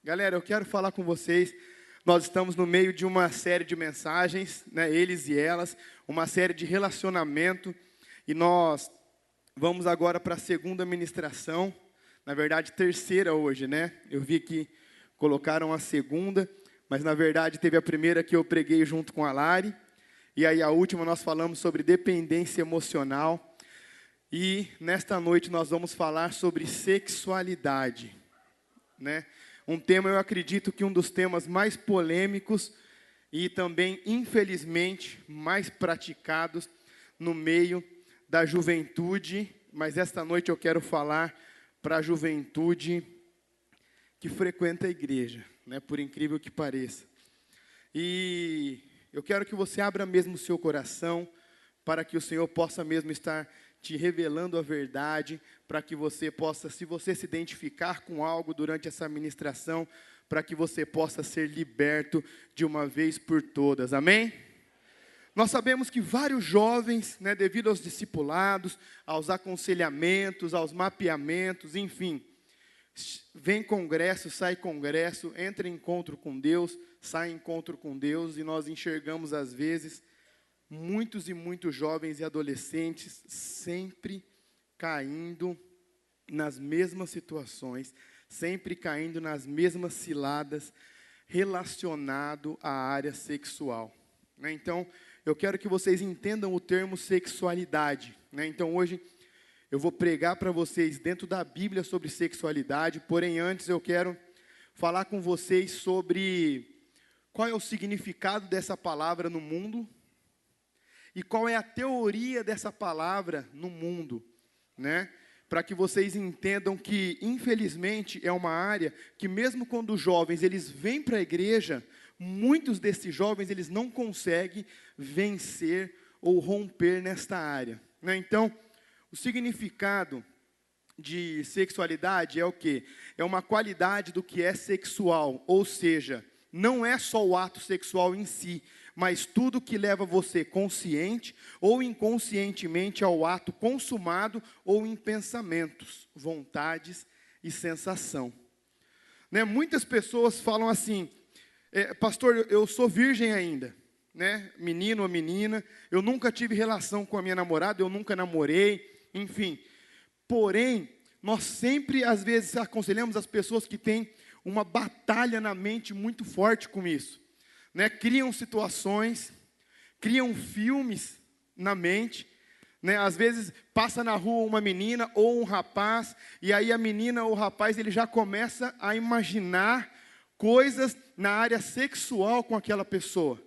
Galera, eu quero falar com vocês. Nós estamos no meio de uma série de mensagens, né, eles e elas, uma série de relacionamento, e nós vamos agora para a segunda ministração, na verdade, terceira hoje, né? Eu vi que colocaram a segunda, mas na verdade teve a primeira que eu preguei junto com a Lari, e aí a última nós falamos sobre dependência emocional, e nesta noite nós vamos falar sobre sexualidade, né? Um tema, eu acredito que um dos temas mais polêmicos e também, infelizmente, mais praticados no meio da juventude. Mas esta noite eu quero falar para a juventude que frequenta a igreja, né? Por incrível que pareça. E eu quero que você abra mesmo o seu coração para que o Senhor possa mesmo estar te revelando a verdade, para que você possa, se você se identificar com algo durante essa ministração, para que você possa ser liberto de uma vez por todas, amém? Nós sabemos que vários jovens, né, devido aos discipulados, aos aconselhamentos, aos mapeamentos, enfim, vem congresso, sai congresso, entra em encontro com Deus, sai em encontro com Deus, e nós enxergamos às vezes muitos e muitos jovens e adolescentes sempre caindo nas mesmas situações, sempre caindo nas mesmas ciladas relacionado à área sexual, né? Então, eu quero que vocês entendam o termo sexualidade, né? Então, hoje eu vou pregar para vocês dentro da Bíblia sobre sexualidade, porém, antes eu quero falar com vocês sobre qual é o significado dessa palavra no mundo, e qual é a teoria dessa palavra no mundo, né? Para que vocês entendam que, infelizmente, é uma área que mesmo quando os jovens eles vêm para a igreja, muitos desses jovens eles não conseguem vencer ou romper nesta área, né? Então, o significado de sexualidade é o quê? É uma qualidade do que é sexual, ou seja, não é só o ato sexual em si, mas tudo que leva você consciente ou inconscientemente ao ato consumado ou em pensamentos, vontades e sensação, né? Muitas pessoas falam assim, pastor, eu sou virgem ainda, né? Menino ou menina, eu nunca tive relação com a minha namorada, eu nunca namorei, enfim. Porém, nós sempre, às vezes, aconselhamos as pessoas que têm uma batalha na mente muito forte com isso, né? Criam situações, criam filmes na mente, né? Às vezes passa na rua uma menina ou um rapaz, e aí a menina ou o rapaz ele já começa a imaginar coisas na área sexual com aquela pessoa,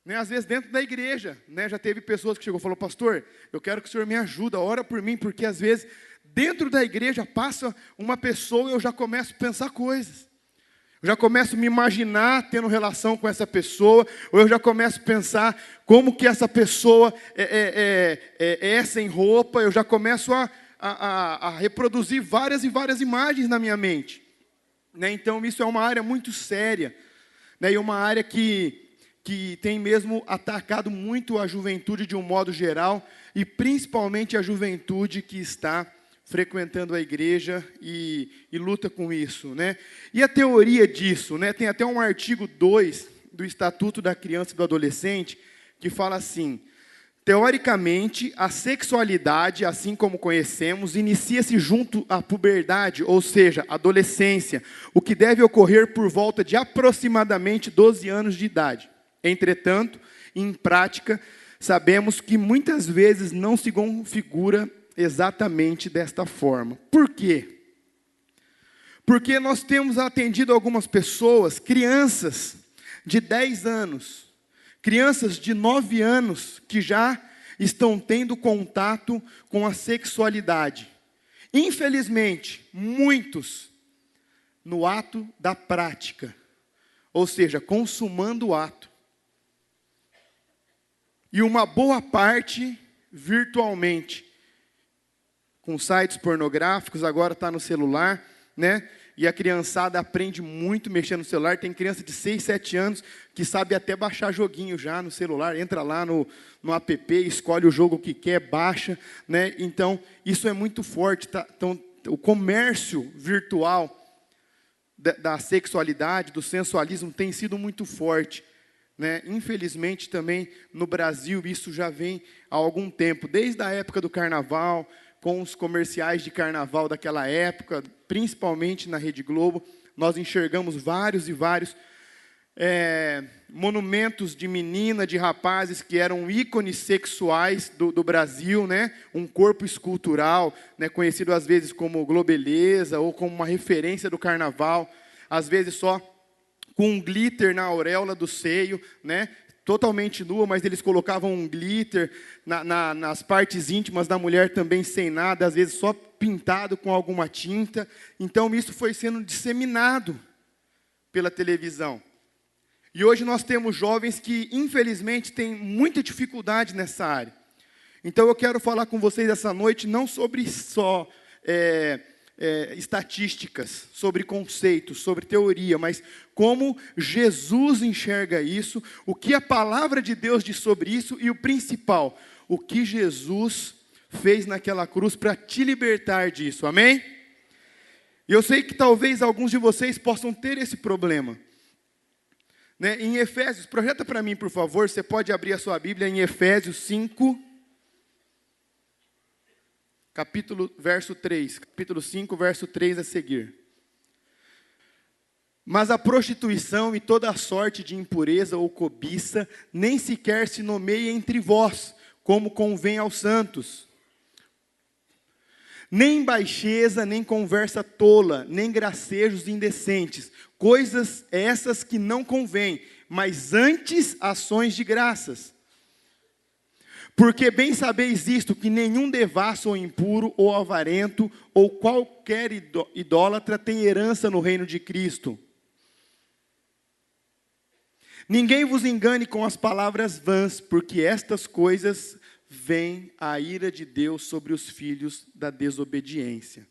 né? Às vezes dentro da igreja, né? Já teve pessoas que chegou e falou, pastor, eu quero que o senhor me ajude, ora por mim, porque às vezes dentro da igreja passa uma pessoa e eu já começo a pensar coisas. Eu já começo a me imaginar tendo relação com essa pessoa, ou eu já começo a pensar como que essa pessoa é sem roupa, eu já começo a reproduzir várias e várias imagens na minha mente, né? Então isso é uma área muito séria, né? E uma área que tem mesmo atacado muito a juventude de um modo geral, e principalmente a juventude que está frequentando a igreja e luta com isso, né? E a teoria disso, né? Tem até um artigo 2 do Estatuto da Criança e do Adolescente, que fala assim, teoricamente, a sexualidade, assim como conhecemos, inicia-se junto à puberdade, ou seja, adolescência, o que deve ocorrer por volta de aproximadamente 12 anos de idade. Entretanto, em prática, sabemos que muitas vezes não se configura exatamente desta forma. Por quê? Porque nós temos atendido algumas pessoas, crianças de 10 anos, crianças de 9 anos, que já estão tendo contato com a sexualidade. Infelizmente, muitos no ato da prática, ou seja, consumando o ato. E uma boa parte virtualmente, com sites pornográficos, agora está no celular, né? E a criançada aprende muito mexendo no celular. Tem criança de 6, 7 anos que sabe até baixar joguinho já no celular. Entra lá no app, escolhe o jogo que quer, baixa, né? Então, isso é muito forte, tá? Então, o comércio virtual da sexualidade, do sensualismo, tem sido muito forte, né? Infelizmente também no Brasil isso já vem há algum tempo, desde a época do carnaval, com os comerciais de carnaval daquela época, principalmente na Rede Globo, nós enxergamos vários e vários monumentos de menina, de rapazes que eram ícones sexuais do Brasil, né? Um corpo escultural, né? Conhecido às vezes como Globeleza ou como uma referência do carnaval, às vezes só com um glitter na auréola do seio, né? Totalmente nua, mas eles colocavam um glitter nas partes íntimas da mulher também sem nada, às vezes só pintado com alguma tinta. Então isso foi sendo disseminado pela televisão. E hoje nós temos jovens que, infelizmente, têm muita dificuldade nessa área. Então eu quero falar com vocês essa noite, não sobre só estatísticas, sobre conceitos, sobre teoria, mas como Jesus enxerga isso, o que a palavra de Deus diz sobre isso e o principal, o que Jesus fez naquela cruz para te libertar disso, amém? E eu sei que talvez alguns de vocês possam ter esse problema. Né, em Efésios, projeta para mim, por favor, você pode abrir a sua Bíblia em Efésios 5, verso 3, capítulo 5, verso 3 a seguir. Mas a prostituição e toda a sorte de impureza ou cobiça nem sequer se nomeia entre vós, como convém aos santos. Nem baixeza, nem conversa tola, nem gracejos indecentes, coisas essas que não convêm, mas antes ações de graças. Porque bem sabeis isto, que nenhum devasso ou impuro ou avarento ou qualquer idólatra tem herança no reino de Cristo. Ninguém vos engane com as palavras vãs, porque estas coisas vem a ira de Deus sobre os filhos da desobediência.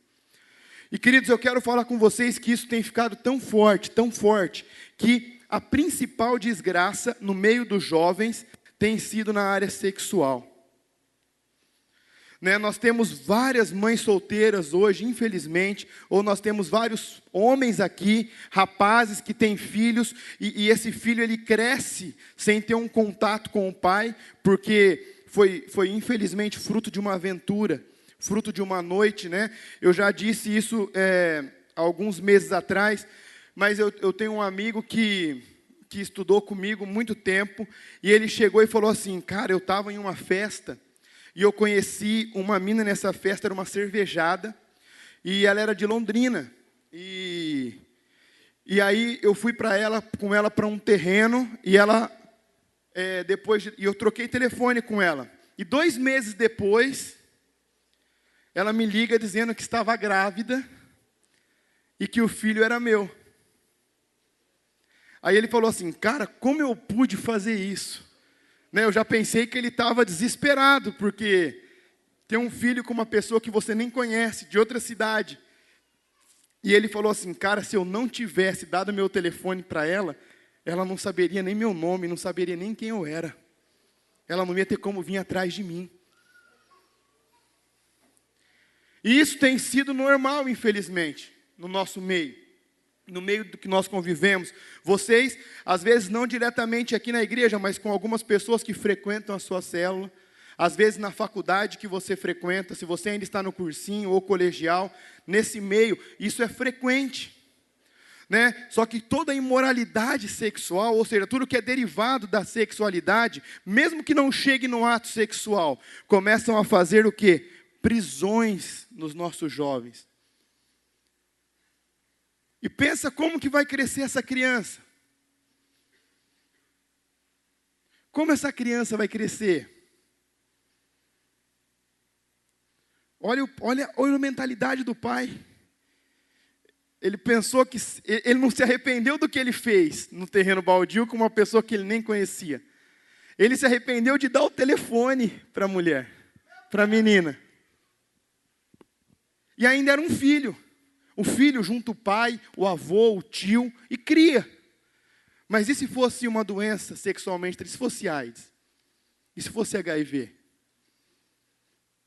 E queridos, eu quero falar com vocês que isso tem ficado tão forte, que a principal desgraça no meio dos jovens tem sido na área sexual. Né, nós temos várias mães solteiras hoje, infelizmente, ou nós temos vários homens aqui, rapazes que têm filhos, e esse filho ele cresce sem ter um contato com o pai, porque foi infelizmente fruto de uma aventura, fruto de uma noite, né? Eu já disse isso há alguns meses atrás, mas eu tenho um amigo que estudou comigo muito tempo, e ele chegou e falou assim, cara, eu estava em uma festa, e eu conheci uma mina nessa festa, era uma cervejada, e ela era de Londrina, e aí eu fui com ela para um terreno, e ela... e eu troquei telefone com ela. E 2 meses depois, ela me liga dizendo que estava grávida e que o filho era meu. Aí ele falou assim, cara, como eu pude fazer isso? Né, eu já pensei que ele estava desesperado, porque tem um filho com uma pessoa que você nem conhece, de outra cidade. E ele falou assim, cara, se eu não tivesse dado meu telefone para ela, ela não saberia nem meu nome, não saberia nem quem eu era. Ela não ia ter como vir atrás de mim. E isso tem sido normal, infelizmente, no nosso meio. No meio do que nós convivemos. Vocês, às vezes não diretamente aqui na igreja, mas com algumas pessoas que frequentam a sua célula. Às vezes na faculdade que você frequenta, se você ainda está no cursinho ou colegial, nesse meio, isso é frequente. Né? Só que toda a imoralidade sexual, ou seja, tudo que é derivado da sexualidade, mesmo que não chegue no ato sexual, começam a fazer o quê? Prisões nos nossos jovens. E pensa como que vai crescer essa criança. Como essa criança vai crescer? Olha a mentalidade do pai. Ele pensou que... Ele não se arrependeu do que ele fez no terreno baldio com uma pessoa que ele nem conhecia. Ele se arrependeu de dar o telefone para a mulher, para a menina. E ainda era um filho. O filho junto o pai, o avô, o tio, e cria. Mas e se fosse uma doença sexualmente, e se fosse AIDS? E se fosse HIV?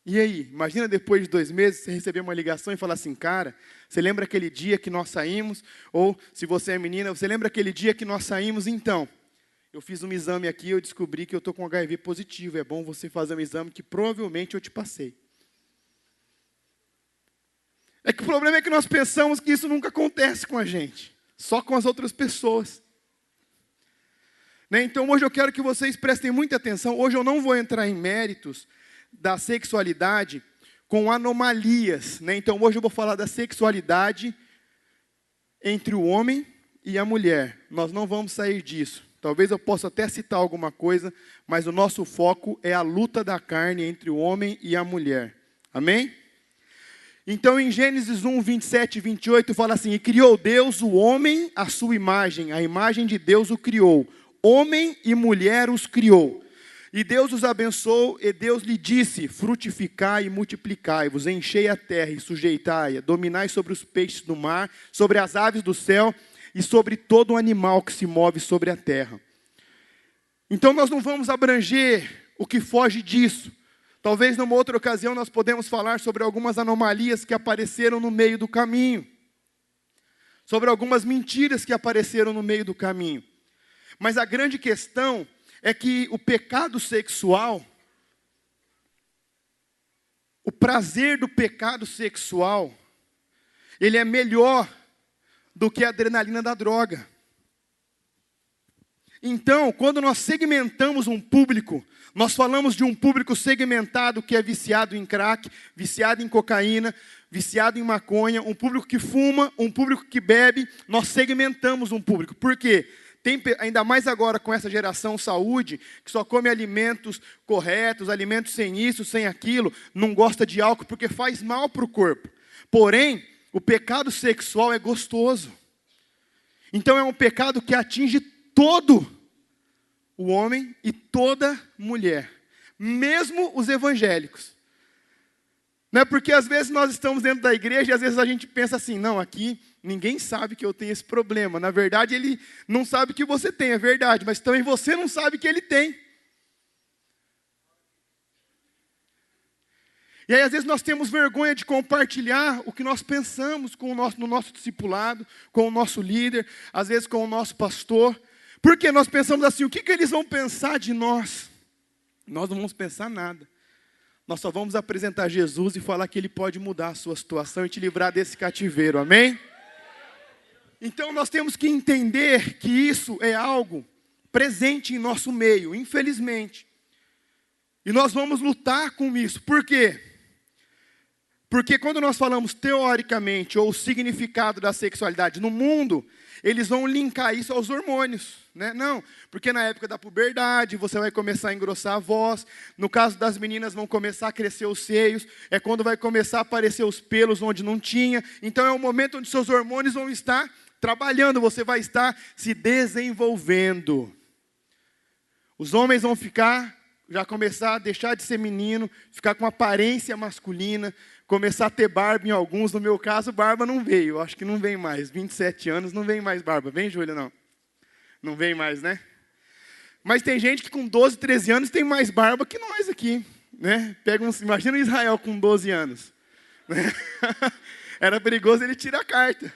E aí, imagina depois de 2 meses você receber uma ligação e falar assim, cara, você lembra aquele dia que nós saímos? Ou, se você é menina, você lembra aquele dia que nós saímos? Então, eu fiz um exame aqui e eu descobri que eu estou com HIV positivo. É bom você fazer um exame que provavelmente eu te passei. É que o problema é que nós pensamos que isso nunca acontece com a gente. Só com as outras pessoas. Né? Então, hoje eu quero que vocês prestem muita atenção. Hoje eu não vou entrar em méritos da sexualidade com anomalias, né? Então hoje eu vou falar da sexualidade entre o homem e a mulher. Nós não vamos sair disso. Talvez eu possa até citar alguma coisa, mas o nosso foco é a luta da carne entre o homem e a mulher. Amém? Então em Gênesis 1, 27 e 28 fala assim, e criou Deus o homem à sua imagem, a imagem de Deus o criou. Homem e mulher os criou. E Deus os abençoou, e Deus lhe disse, frutificai e multiplicai-vos, enchei a terra e sujeitai-a, dominai sobre os peixes do mar, sobre as aves do céu e sobre todo animal que se move sobre a terra. Então nós não vamos abranger o que foge disso. Talvez numa outra ocasião nós podemos falar sobre algumas anomalias que apareceram no meio do caminho. Sobre algumas mentiras que apareceram no meio do caminho. Mas a grande questão é que o pecado sexual, o prazer do pecado sexual, ele é melhor do que a adrenalina da droga. Então, quando nós segmentamos um público, nós falamos de um público segmentado que é viciado em crack, viciado em cocaína, viciado em maconha, um público que fuma, um público que bebe, nós segmentamos um público. Por quê? Tem, ainda mais agora com essa geração saúde, que só come alimentos corretos, alimentos sem isso, sem aquilo, não gosta de álcool porque faz mal para o corpo. Porém, o pecado sexual é gostoso. Então é um pecado que atinge todo o homem e toda mulher, mesmo os evangélicos. Não é porque às vezes nós estamos dentro da igreja e às vezes a gente pensa assim, não, aqui ninguém sabe que eu tenho esse problema. Na verdade, ele não sabe que você tem, é verdade, mas também você não sabe que ele tem. E aí, às vezes, nós temos vergonha de compartilhar o que nós pensamos no nosso discipulado, com o nosso líder, às vezes com o nosso pastor. Porque nós pensamos assim, o que eles vão pensar de nós? Nós não vamos pensar nada. Nós só vamos apresentar Jesus e falar que Ele pode mudar a sua situação e te livrar desse cativeiro, amém? Então nós temos que entender que isso é algo presente em nosso meio, infelizmente. E nós vamos lutar com isso. Por quê? Porque quando nós falamos teoricamente ou o significado da sexualidade no mundo, eles vão linkar isso aos hormônios, né? Não, porque na época da puberdade você vai começar a engrossar a voz, no caso das meninas vão começar a crescer os seios, é quando vai começar a aparecer os pelos onde não tinha, então é o momento onde seus hormônios vão estar trabalhando, você vai estar se desenvolvendo. Os homens vão já começar a deixar de ser menino, ficar com aparência masculina, começar a ter barba em alguns. No meu caso, barba não veio. Eu acho que não vem mais. 27 anos, não vem mais barba. Vem, Júlia? Não. Não vem mais, né? Mas tem gente que com 12, 13 anos tem mais barba que nós aqui. Né? Imagina o Israel com 12 anos. Né? Era perigoso ele tirar a carta.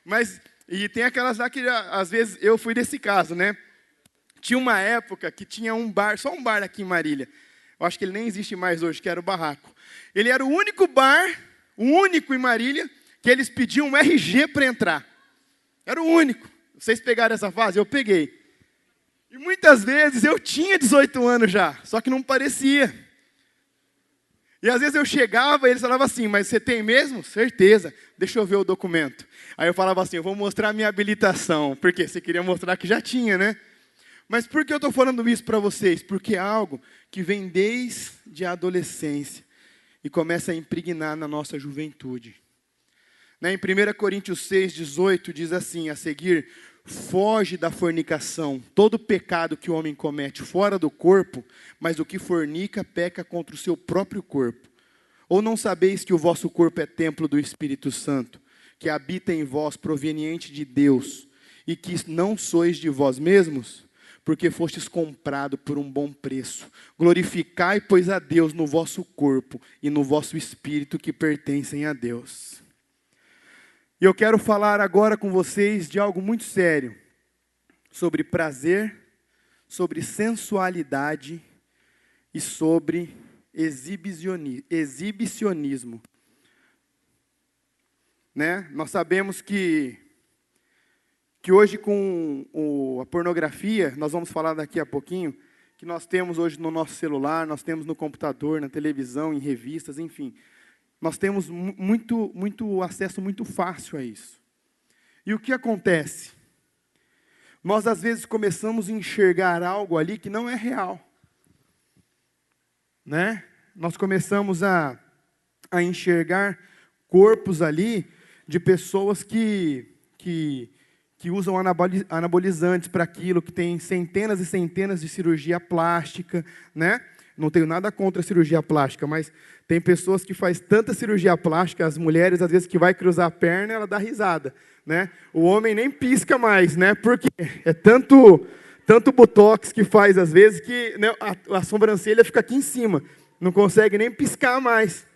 Mas, e tem aquelas lá que, às vezes, eu fui desse caso, né? Tinha uma época que tinha um bar, só um bar aqui em Marília. Eu acho que ele nem existe mais hoje, que era o Barraco. Ele era o único bar, o único em Marília, que eles pediam um RG para entrar. Era o único. Vocês pegaram essa fase? Eu peguei. E muitas vezes eu tinha 18 anos já, só que não parecia. E às vezes eu chegava e eles falavam assim, mas você tem mesmo? Certeza. Deixa eu ver o documento. Aí eu falava assim, eu vou mostrar a minha habilitação. Porque você queria mostrar que já tinha, né? Mas por que eu estou falando isso para vocês? Porque é algo que vem desde a adolescência e começa a impregnar na nossa juventude. Em 1 Coríntios 6, 18, diz assim, a seguir, foge da fornicação, todo pecado que o homem comete fora do corpo, mas o que fornica peca contra o seu próprio corpo. Ou não sabeis que o vosso corpo é templo do Espírito Santo, que habita em vós proveniente de Deus, e que não sois de vós mesmos? porque fostes comprado por um bom preço. Glorificai, pois, a Deus no vosso corpo e no vosso espírito que pertencem a Deus. E eu quero falar agora com vocês de algo muito sério, sobre prazer, sobre sensualidade e sobre exibicionismo. Né? Nós sabemos que hoje com a pornografia, nós vamos falar daqui a pouquinho, que nós temos hoje no nosso celular, nós temos no computador, na televisão, em revistas, enfim. Nós temos muito acesso muito fácil a isso. E o que acontece? Nós às vezes começamos a enxergar algo ali que não é real. Né? Nós começamos a enxergar corpos ali de pessoas que usam anabolizantes para aquilo, que tem centenas e centenas de cirurgia plástica, né? Não tenho nada contra a cirurgia plástica, mas tem pessoas que fazem tanta cirurgia plástica, as mulheres, às vezes, que vai cruzar a perna, ela dá risada, né? O homem nem pisca mais, né? Porque é tanto botox que faz, às vezes, que, né, a sobrancelha fica aqui em cima, não consegue nem piscar mais.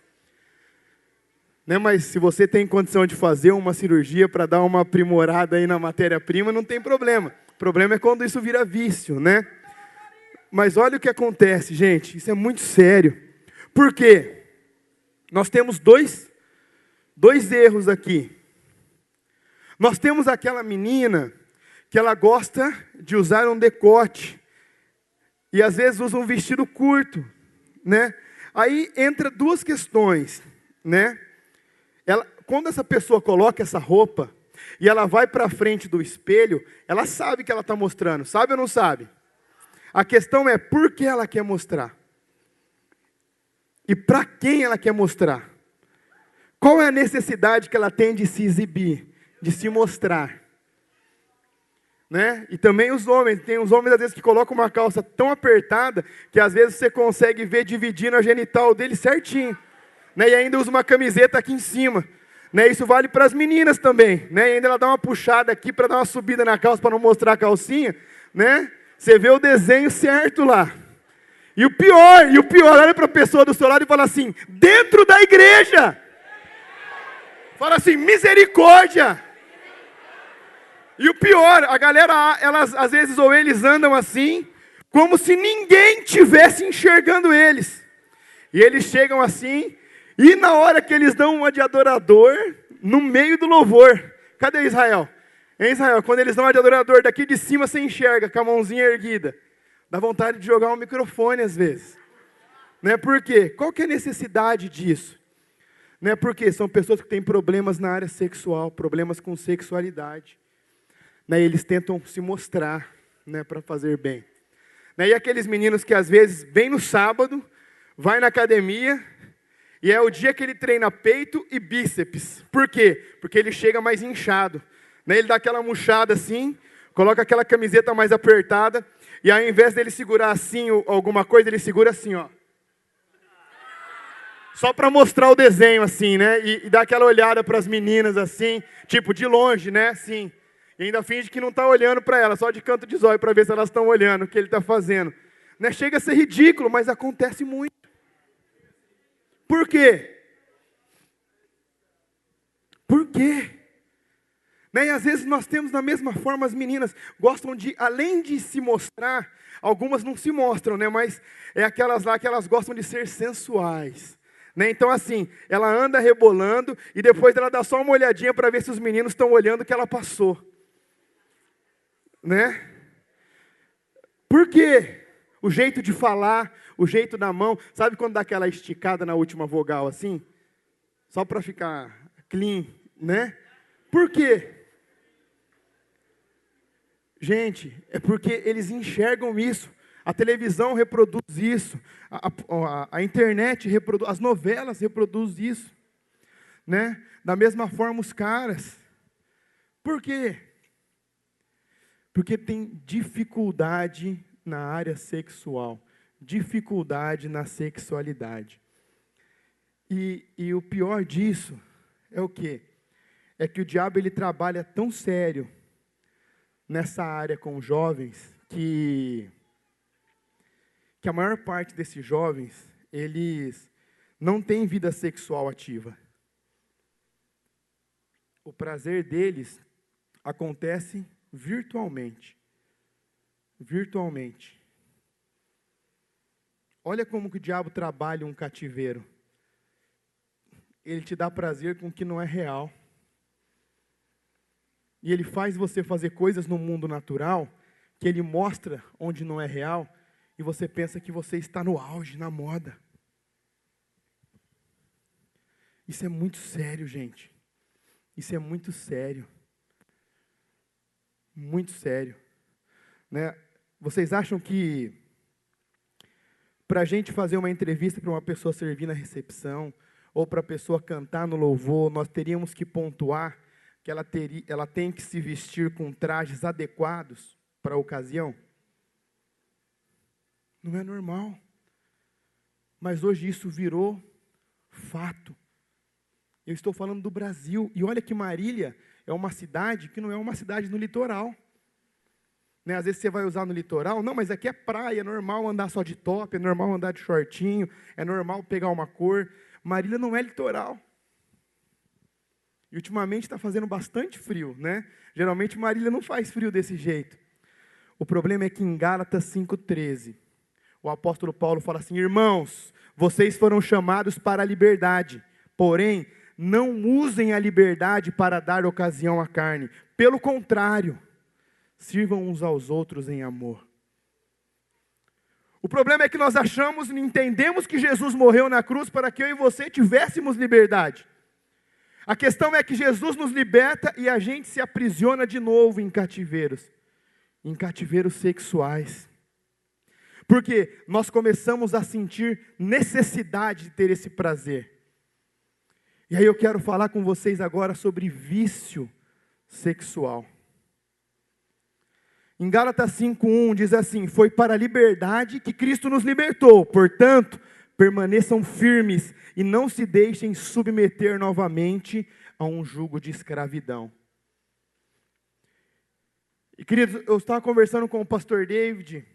Né, mas se você tem condição de fazer uma cirurgia para dar uma aprimorada aí na matéria-prima, não tem problema. O problema é quando isso vira vício, né? Mas olha o que acontece, gente. Isso é muito sério. Por quê? Nós temos dois erros aqui. Nós temos aquela menina que ela gosta de usar um decote. E às vezes usa um vestido curto, né? Aí entra duas questões, né? Quando essa pessoa coloca essa roupa e ela vai para frente do espelho, ela sabe que ela está mostrando, sabe ou não sabe? A questão é por que ela quer mostrar? E para quem ela quer mostrar? Qual é a necessidade que ela tem de se exibir, de se mostrar? Né? E também os homens, tem os homens às vezes que colocam uma calça tão apertada que às vezes você consegue ver dividindo a genital dele certinho. Né, e ainda usa uma camiseta aqui em cima. Né, isso vale para as meninas também. Né, e ainda ela dá uma puxada aqui para dar uma subida na calça para não mostrar a calcinha. Né, você vê o desenho certo lá. E o pior, olha para a pessoa do seu lado e fala assim, dentro da igreja. Fala assim, misericórdia. E o pior, a galera, elas às vezes ou eles andam assim, como se ninguém tivesse enxergando eles. E eles chegam assim... E na hora que eles dão uma de adorador, no meio do louvor, cadê Israel? Hein, Israel? Quando eles dão uma de adorador, daqui de cima você enxerga, com a mãozinha erguida. Dá vontade de jogar um microfone às vezes. Né? Por quê? Qual que é a necessidade disso? Né? Porque são pessoas que têm problemas na área sexual, problemas com sexualidade. Né? E eles tentam se mostrar, né, para fazer bem. Né? E aqueles meninos que às vezes, bem no sábado, vai na academia... E é o dia que ele treina peito e bíceps. Por quê? Porque ele chega mais inchado. Né? Ele dá aquela murchada assim, coloca aquela camiseta mais apertada, e ao invés dele segurar assim alguma coisa, ele segura assim, ó. Só para mostrar o desenho assim, né? E dá aquela olhada para as meninas assim, tipo de longe, né? Assim. E ainda finge que não está olhando para elas, só de canto de zóio para ver se elas estão olhando o que ele está fazendo. Né? Chega a ser ridículo, mas acontece muito. Por quê? Por quê? Né? E às vezes nós temos da mesma forma, as meninas gostam de, além de se mostrar, algumas não se mostram, né? Mas é aquelas lá que elas gostam de ser sensuais. Né? Então assim, ela anda rebolando e depois ela dá só uma olhadinha para ver se os meninos estão olhando o que ela passou. Né? Por quê? O jeito de falar, o jeito da mão. Sabe quando dá aquela esticada na última vogal assim? Só para ficar clean, né? Por quê? Gente, é porque eles enxergam isso. A televisão reproduz isso. A internet reproduz, as novelas reproduzem isso. Né? Da mesma forma os caras. Por quê? Porque tem dificuldade na área sexual, dificuldade na sexualidade. E o pior disso é o quê? É que o diabo ele trabalha tão sério nessa área com jovens, que a maior parte desses jovens, eles não têm vida sexual ativa. O prazer deles acontece virtualmente. Virtualmente. Olha como que o diabo trabalha um cativeiro. Ele te dá prazer com o que não é real. E ele faz você fazer coisas no mundo natural, que ele mostra onde não é real, e você pensa que você está no auge, na moda. Isso é muito sério, gente. Isso é muito sério. Muito sério. Né? Vocês acham que para a gente fazer uma entrevista para uma pessoa servir na recepção, ou para a pessoa cantar no louvor, nós teríamos que pontuar que ela tem que se vestir com trajes adequados para a ocasião? Não é normal. Mas hoje isso virou fato. Eu estou falando do Brasil. E olha que Marília é uma cidade que não é uma cidade no litoral. Né? Às vezes você vai usar no litoral. Não, mas aqui é praia, é normal andar só de top, é normal andar de shortinho, é normal pegar uma cor. Marília não é litoral. E ultimamente está fazendo bastante frio, né? Geralmente Marília não faz frio desse jeito. O problema é que em Gálatas 5,13, o apóstolo Paulo fala assim: irmãos, vocês foram chamados para a liberdade, porém, não usem a liberdade para dar ocasião à carne. Pelo contrário, sirvam uns aos outros em amor. O problema é que nós achamos e entendemos que Jesus morreu na cruz para que eu e você tivéssemos liberdade. A questão é que Jesus nos liberta e a gente se aprisiona de novo em cativeiros sexuais. Porque nós começamos a sentir necessidade de ter esse prazer. E aí eu quero falar com vocês agora sobre vício sexual. Em Gálatas 5:1 diz assim: foi para a liberdade que Cristo nos libertou, portanto, permaneçam firmes e não se deixem submeter novamente a um jugo de escravidão. E queridos, eu estava conversando com o pastor David,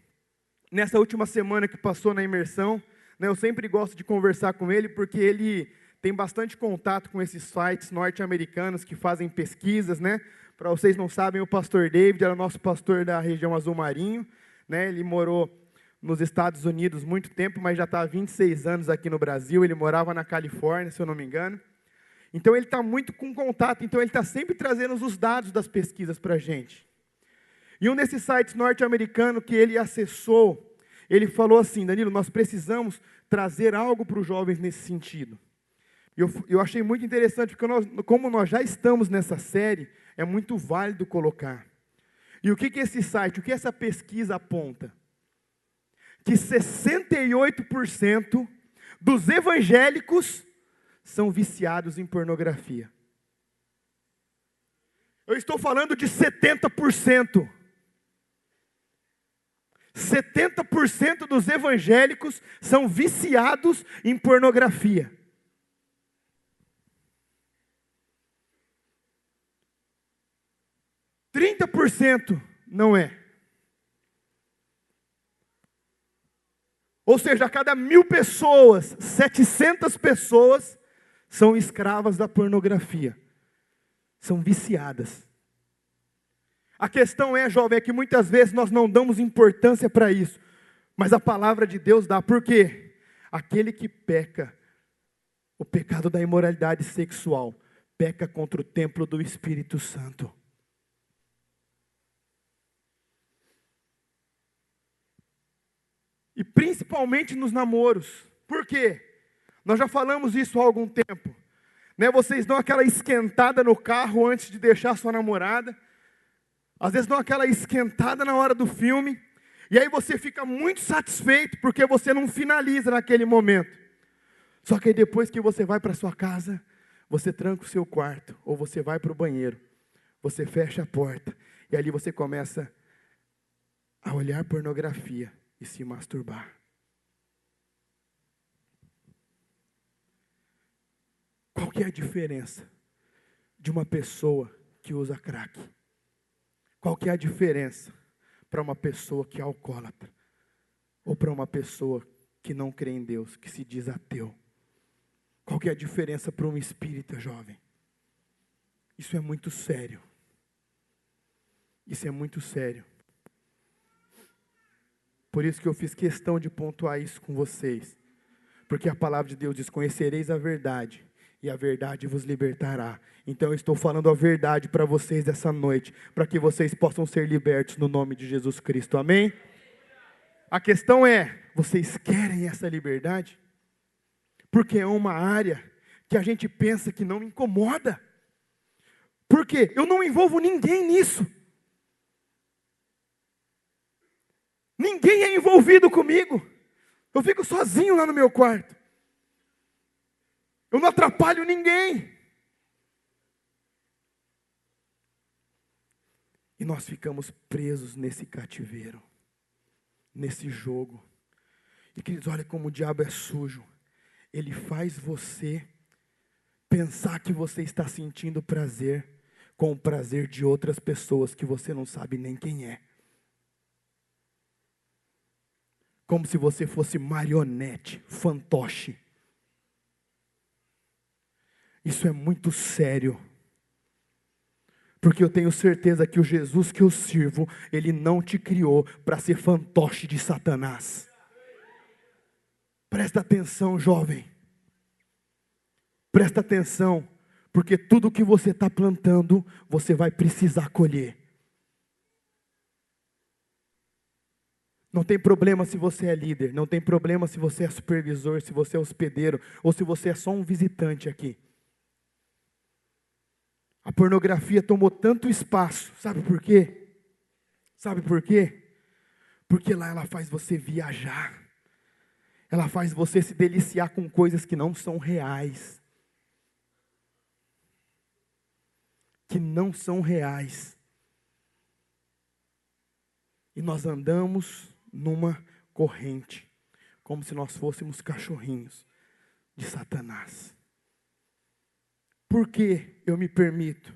nessa última semana que passou na imersão, né, eu sempre gosto de conversar com ele, porque ele tem bastante contato com esses sites norte-americanos que fazem pesquisas, né? Para vocês não sabem, o pastor David era nosso pastor da região Azul Marinho, né? Ele morou nos Estados Unidos muito tempo, mas já está há 26 anos aqui no Brasil. Ele morava na Califórnia, se eu não me engano. Então ele está muito com contato, então ele está sempre trazendo os dados das pesquisas para a gente. E um desses sites norte-americanos que ele acessou, ele falou assim: Danilo, nós precisamos trazer algo para os jovens nesse sentido. E eu achei muito interessante, porque como nós já estamos nessa série, é muito válido colocar. E o que esse site, o que essa pesquisa aponta? Que 68% dos evangélicos são viciados em pornografia. Eu estou falando de 70%. 70% dos evangélicos são viciados em pornografia. 30% não é. Ou seja, a cada 1.000 pessoas, 700 pessoas são escravas da pornografia. São viciadas. A questão é, jovem, é que muitas vezes nós não damos importância para isso. Mas a palavra de Deus dá. Por quê? Aquele que peca, o pecado da imoralidade sexual, peca contra o templo do Espírito Santo. E principalmente nos namoros. Por quê? Nós já falamos isso há algum tempo. Né? Vocês dão aquela esquentada no carro antes de deixar sua namorada. Às vezes dão aquela esquentada na hora do filme. E aí você fica muito satisfeito porque você não finaliza naquele momento. Só que aí depois que você vai para sua casa, você tranca o seu quarto. Ou você vai para o banheiro. Você fecha a porta. E ali você começa a olhar pornografia e se masturbar. Qual que é a diferença de uma pessoa que usa crack? Qual que é a diferença? para uma pessoa que é alcoólatra, ou para uma pessoa que não crê em Deus, que se diz ateu? Qual que é a diferença para um espírita, jovem? Isso é muito sério. Isso é muito sério. Por isso que eu fiz questão de pontuar isso com vocês. Porque a palavra de Deus diz: conhecereis a verdade, e a verdade vos libertará. Então eu estou falando a verdade para vocês essa noite, para que vocês possam ser libertos no nome de Jesus Cristo, amém? A questão é, vocês querem essa liberdade? Porque é uma área que a gente pensa que não incomoda. Por quê? Eu não envolvo ninguém nisso. Ninguém é envolvido comigo. Eu fico sozinho lá no meu quarto. Eu não atrapalho ninguém. E nós ficamos presos nesse cativeiro, nesse jogo. E queridos, olha como o diabo é sujo. Ele faz você pensar que você está sentindo prazer com o prazer de outras pessoas que você não sabe nem quem é. Como se você fosse marionete, fantoche. Isso é muito sério. Porque eu tenho certeza que o Jesus que eu sirvo, Ele não te criou para ser fantoche de Satanás. Presta atenção, jovem. Presta atenção, porque tudo que você está plantando, você vai precisar colher. Não tem problema se você é líder, não tem problema se você é supervisor, se você é hospedeiro, ou se você é só um visitante aqui. A pornografia tomou tanto espaço, sabe por quê? Sabe por quê? Porque lá ela faz você viajar, ela faz você se deliciar com coisas que não são reais. Que não são reais. E nós andamos numa corrente, como se nós fôssemos cachorrinhos de Satanás. Por que eu me permito?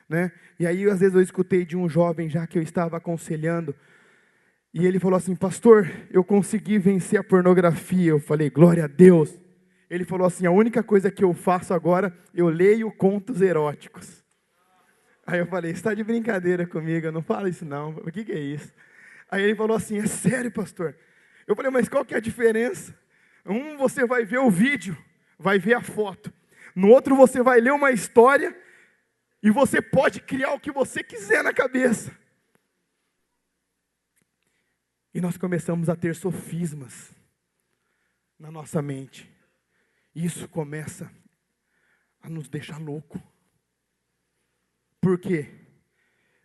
Né? E aí às vezes eu escutei de um jovem já que eu estava aconselhando, e ele falou assim: pastor, eu consegui vencer a pornografia. Eu falei: glória a Deus. Ele falou assim: a única coisa que eu faço agora, eu leio contos eróticos. Aí eu falei: você está de brincadeira comigo, eu não falo isso não, o que é isso? Aí ele falou assim: é sério, pastor? Eu falei: mas qual que é a diferença? Um você vai ver o vídeo, vai ver a foto. No outro você vai ler uma história e você pode criar o que você quiser na cabeça. E nós começamos a ter sofismas na nossa mente. E isso começa a nos deixar louco. Por quê?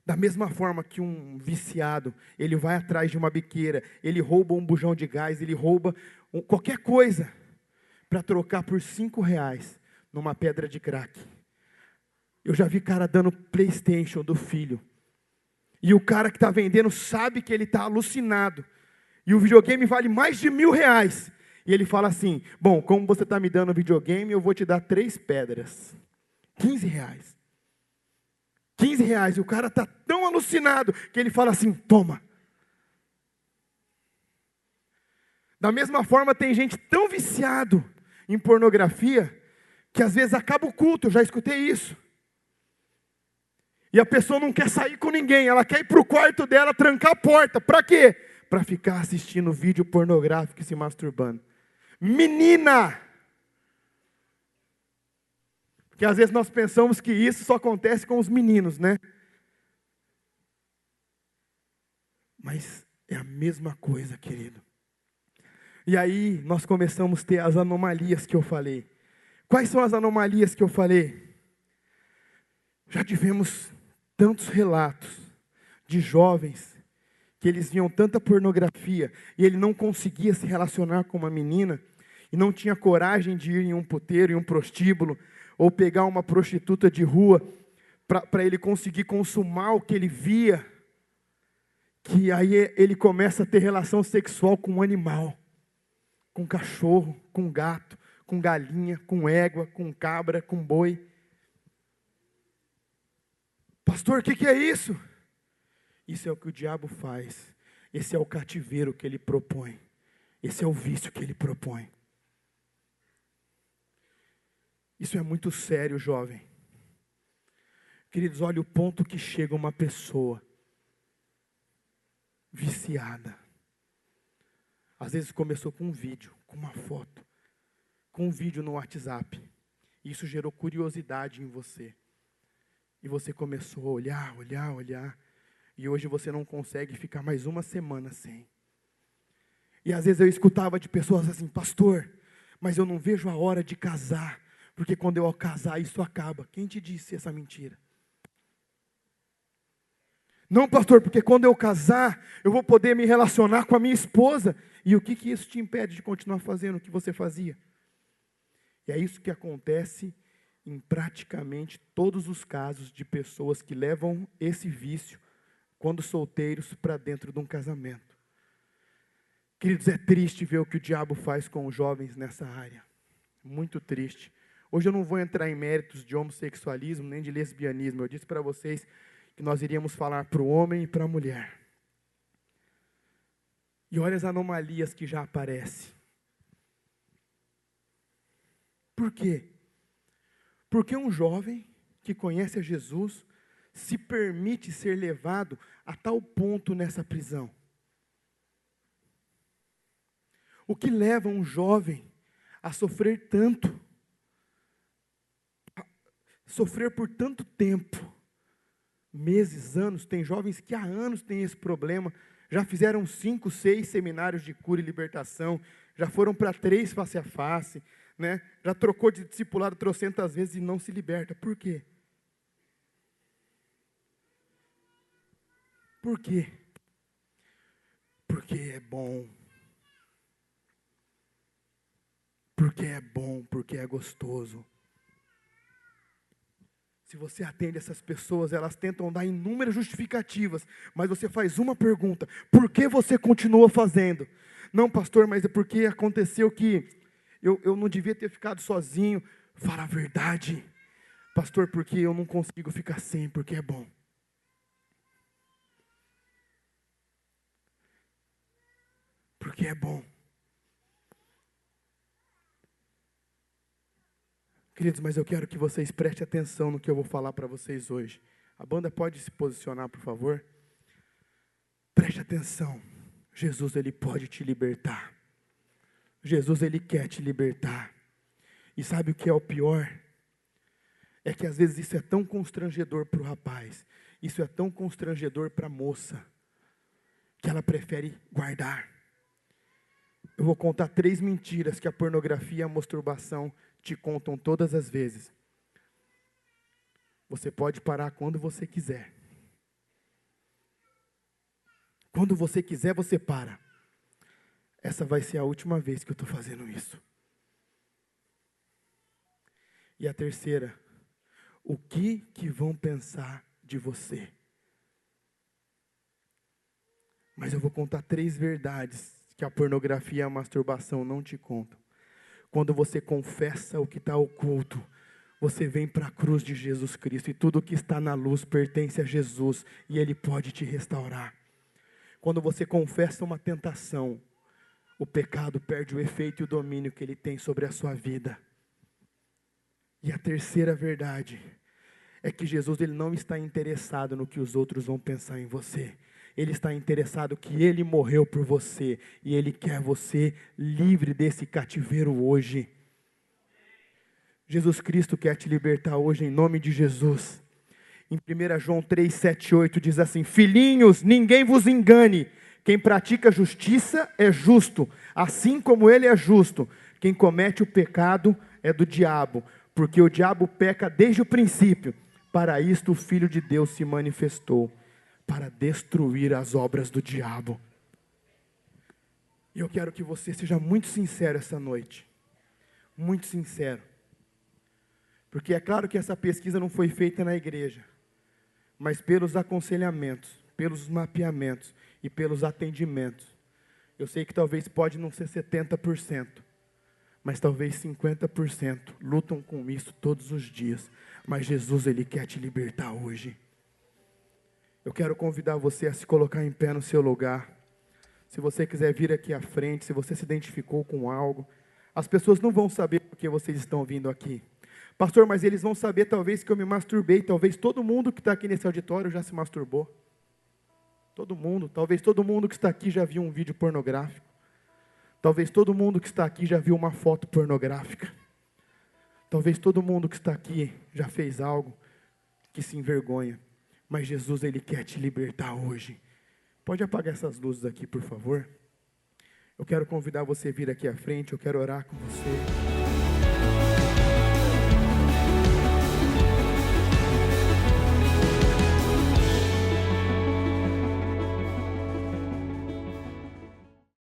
Da mesma forma que um viciado, ele vai atrás de uma biqueira, ele rouba um bujão de gás, ele rouba qualquer coisa para trocar por R$5 numa pedra de crack. Eu já vi cara dando PlayStation do filho. E o cara que está vendendo sabe que ele está alucinado. E o videogame vale mais de R$1.000. E ele fala assim: bom, como você está me dando videogame, eu vou te dar 3 pedras. R$15. R$15. E o cara está tão alucinado que ele fala assim: toma. Da mesma forma, tem gente tão viciado em pornografia que às vezes acaba o culto. Eu já escutei isso. E a pessoa não quer sair com ninguém, ela quer ir para o quarto dela, trancar a porta. Para quê? Para ficar assistindo vídeo pornográfico e se masturbando. Menina! Porque às vezes nós pensamos que isso só acontece com os meninos, né? Mas é a mesma coisa, querido. E aí nós começamos a ter as anomalias que eu falei. Quais são as anomalias que eu falei? Já tivemos tantos relatos de jovens que eles viam tanta pornografia e ele não conseguia se relacionar com uma menina e não tinha coragem de ir em um puteiro, em um prostíbulo, ou pegar uma prostituta de rua para ele conseguir consumar o que ele via, que aí ele começa a ter relação sexual com um animal, com cachorro, com gato, com galinha, com égua, com cabra, com boi. Pastor, o que é isso? Isso é o que o diabo faz Esse é o cativeiro que ele propõe. Esse é o vício que ele propõe. Isso é muito sério, jovem. Queridos, olha o ponto que chega uma pessoa viciada. Às vezes começou com um vídeo, com uma foto, com um vídeo no WhatsApp. Isso gerou curiosidade em você. E você começou a olhar. E hoje você não consegue ficar mais uma semana sem. E às vezes eu escutava de pessoas assim: pastor, mas eu não vejo a hora de casar, porque quando eu casar isso acaba. Quem te disse essa mentira? Não, pastor, porque quando eu casar, eu vou poder me relacionar com a minha esposa. E o que isso te impede de continuar fazendo o que você fazia? E é isso que acontece em praticamente todos os casos de pessoas que levam esse vício, quando solteiros, para dentro de um casamento. Queridos, é triste ver o que o diabo faz com os jovens nessa área. Muito triste. Hoje eu não vou entrar em méritos de homossexualismo, nem de lesbianismo. Eu disse para vocês que nós iríamos falar para o homem e para a mulher. E olha as anomalias que já aparecem. Por quê? Porque um jovem que conhece a Jesus se permite ser levado a tal ponto nessa prisão. O que leva um jovem a sofrer tanto, a sofrer por tanto tempo, meses, anos? Tem jovens que há anos têm esse problema, já fizeram 5, 6 seminários de cura e libertação, já foram para 3 face a face, né? Já trocou de discipulado trocentas vezes e não se liberta. Por quê? Por quê? Porque é bom. Porque é bom, porque é gostoso. Se você atende essas pessoas, elas tentam dar inúmeras justificativas, mas você faz uma pergunta: por que você continua fazendo? Não, pastor, mas é porque aconteceu que eu não devia ter ficado sozinho. Fala a verdade. Pastor, porque eu não consigo ficar sem, porque é bom. Porque é bom. Queridos, mas eu quero que vocês prestem atenção no que eu vou falar para vocês hoje. A banda pode se posicionar, por favor? Preste atenção. Jesus, Ele pode te libertar. Jesus, Ele quer te libertar. E sabe o que é o pior? É que às vezes isso é tão constrangedor para o rapaz, isso é tão constrangedor para a moça, que ela prefere guardar. Eu vou contar 3 mentiras que a pornografia e a masturbação te contam todas as vezes. Você pode parar quando você quiser. Quando você quiser, você para. Essa vai ser a última vez que eu estou fazendo isso. E a terceira: o que vão pensar de você? Mas eu vou contar 3 verdades que a pornografia e a masturbação não te contam. Quando você confessa o que está oculto, você vem para a cruz de Jesus Cristo, e tudo que está na luz pertence a Jesus, e Ele pode te restaurar. Quando você confessa uma tentação, o pecado perde o efeito e o domínio que ele tem sobre a sua vida. E a terceira verdade é que Jesus, Ele não está interessado no que os outros vão pensar em você. Ele está interessado que Ele morreu por você, e Ele quer você livre desse cativeiro hoje. Jesus Cristo quer te libertar hoje em nome de Jesus. Em 1 João 3, 7, 8 diz assim: filhinhos, ninguém vos engane, quem pratica justiça é justo, assim como ele é justo. Quem comete o pecado é do diabo, porque o diabo peca desde o princípio. Para isto o Filho de Deus se manifestou, para destruir as obras do diabo. E eu quero que você seja muito sincero essa noite. Muito sincero. Porque é claro que essa pesquisa não foi feita na igreja, mas pelos aconselhamentos, pelos mapeamentos e pelos atendimentos. Eu sei que talvez pode não ser 70%, mas talvez 50% lutam com isso todos os dias. Mas Jesus, Ele quer te libertar hoje. Eu quero convidar você a se colocar em pé no seu lugar. Se você quiser vir aqui à frente, se você se identificou com algo, as pessoas não vão saber porque vocês estão vindo aqui. Pastor, mas eles vão saber talvez que eu me masturbei. Talvez todo mundo que está aqui nesse auditório já se masturbou. Todo mundo. Talvez todo mundo que está aqui já viu um vídeo pornográfico. Talvez todo mundo que está aqui já viu uma foto pornográfica. Talvez todo mundo que está aqui já fez algo que se envergonha. Mas Jesus, Ele quer te libertar hoje. Pode apagar essas luzes aqui, por favor? Eu quero convidar você a vir aqui à frente. Eu quero orar com você.